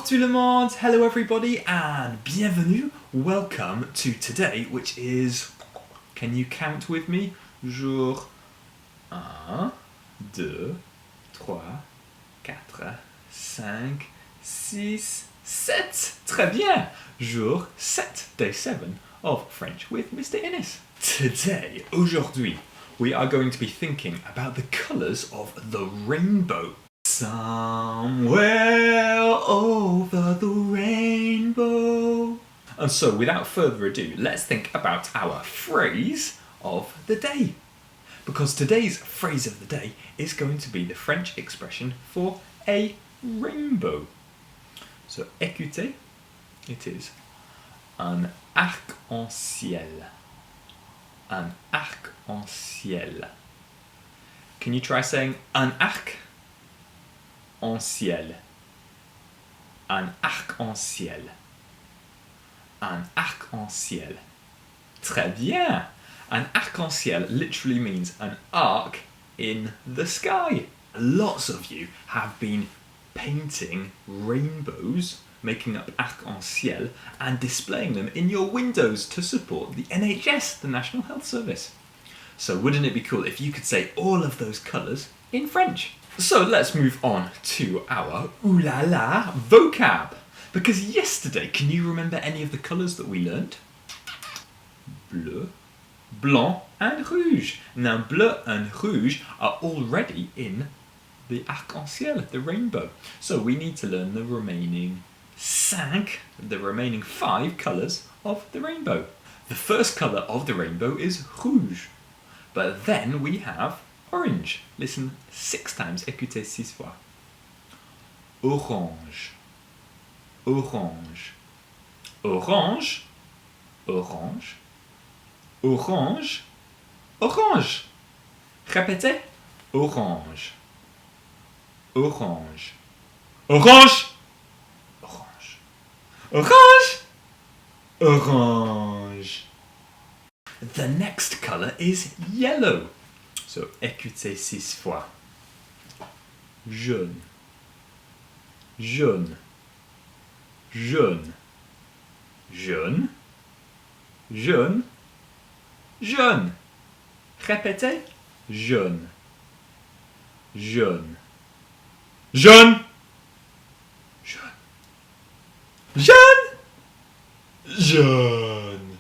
tout le monde, hello everybody and bienvenue, welcome to today, which is, can you count with me? Jour 1, 2, 3, 4, 5, 6, 7. Très bien! Jour 7, day 7 of French with Mr. Innes. Today, aujourd'hui, we are going to be thinking about the colours of the rainbow. Somewhere over the rainbow. And so, without further ado, let's think about our phrase of the day. Because today's phrase of the day is going to be the French expression for a rainbow. So, écoutez, it is un arc-en-ciel. Un arc-en-ciel. Can you try saying un arc-en-ciel? Un arc-en-ciel. Un arc-en-ciel. Très bien! An arc-en-ciel literally means an arc in the sky. Lots of you have been painting rainbows, making up arc-en-ciel, and displaying them in your windows to support the NHS, the National Health Service. So wouldn't it be cool if you could say all of those colours in French? So let's move on to our ooh la la vocab. Because yesterday, can you remember any of the colours that we learned? Bleu, blanc and rouge. Now bleu and rouge are already in the arc-en-ciel, the rainbow. So we need to learn the remaining 5 colours of the rainbow. The first colour of the rainbow is rouge. But then we have orange. Listen 6 times, écoutez 6 fois. Orange, orange, orange, orange, orange, orange. Répétez. Orange, orange, orange, orange, orange, orange. The next colour is yellow. So, écoutez 6 fois. Jaune, jaune, jaune, jaune, jaune, jaune. Répétez. Jaune, jaune, jaune, jaune, jaune, jaune.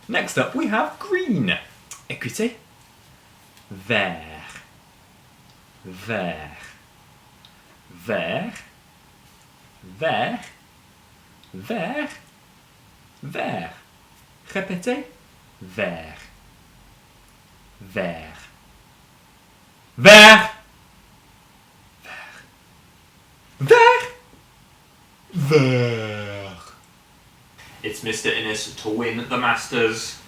Next up we have green. Écoutez. Vert, vert, vert, vert, vert, vert. Répétez. Vert, vert, vert, vert, vert. It's Mr. Innes to win the Masters.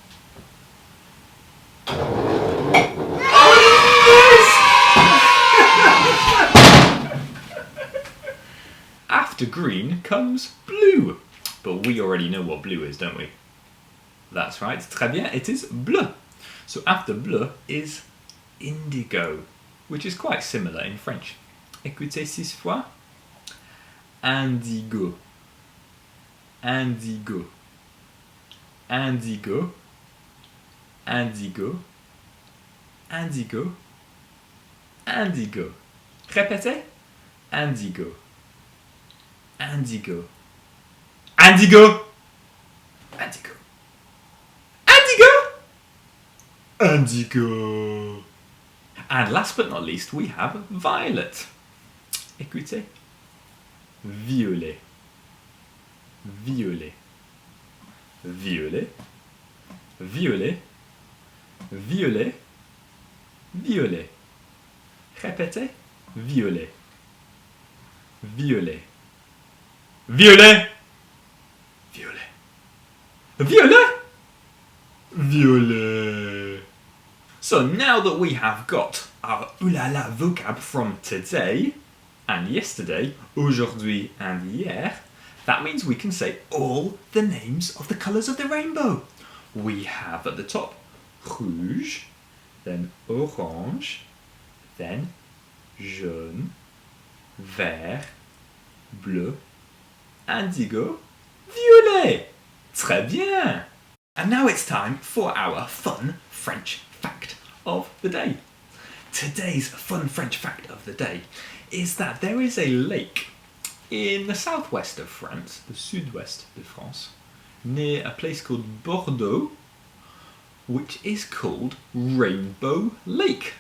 After green comes blue. But we already know what blue is, don't we? That's right, très bien, it is bleu. So after bleu is indigo, which is quite similar in French. Écoutez 6 fois. Indigo, indigo, indigo, indigo, indigo, indigo. Répétez. Indigo, indigo, indigo, indigo, indigo, indigo. And last but not least, we have violet. Écoutez. Violet, violet, violet, violet, violet, violet. Répétez. Violet, violet, violet, violet, violet, violet. So now that we have got our ooh la la vocab from today and yesterday, aujourd'hui and hier, that means we can say all the names of the colours of the rainbow. We have at the top rouge, then orange, then jaune, vert, bleu, indigo, violet. Très bien. And now it's time for our fun French fact of the day. Today's fun French fact of the day is that there is a lake in the southwest of France, the sud-ouest de France, near a place called Bordeaux, which is called Rainbow Lake.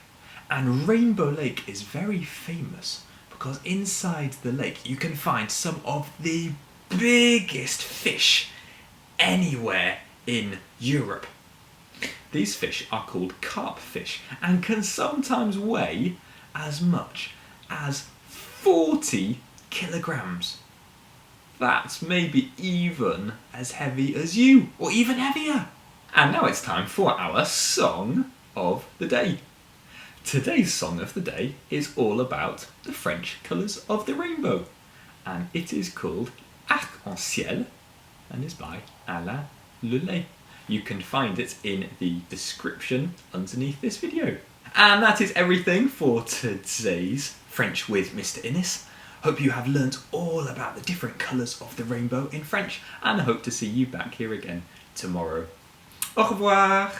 And Rainbow Lake is very famous because inside the lake you can find some of the biggest fish anywhere in Europe. These fish are called carp fish and can sometimes weigh as much as 40 kilograms. That's maybe even as heavy as you, or even heavier. And now it's time for our song of the day. Today's song of the day is all about the French colours of the rainbow, and it is called Arc-en-ciel and is by Alain. Lait. You can find it in the description underneath this video. And that is everything for today's French with Mr. Innes. Hope you have learnt all about the different colours of the rainbow in French, and I hope to see you back here again tomorrow. Au revoir!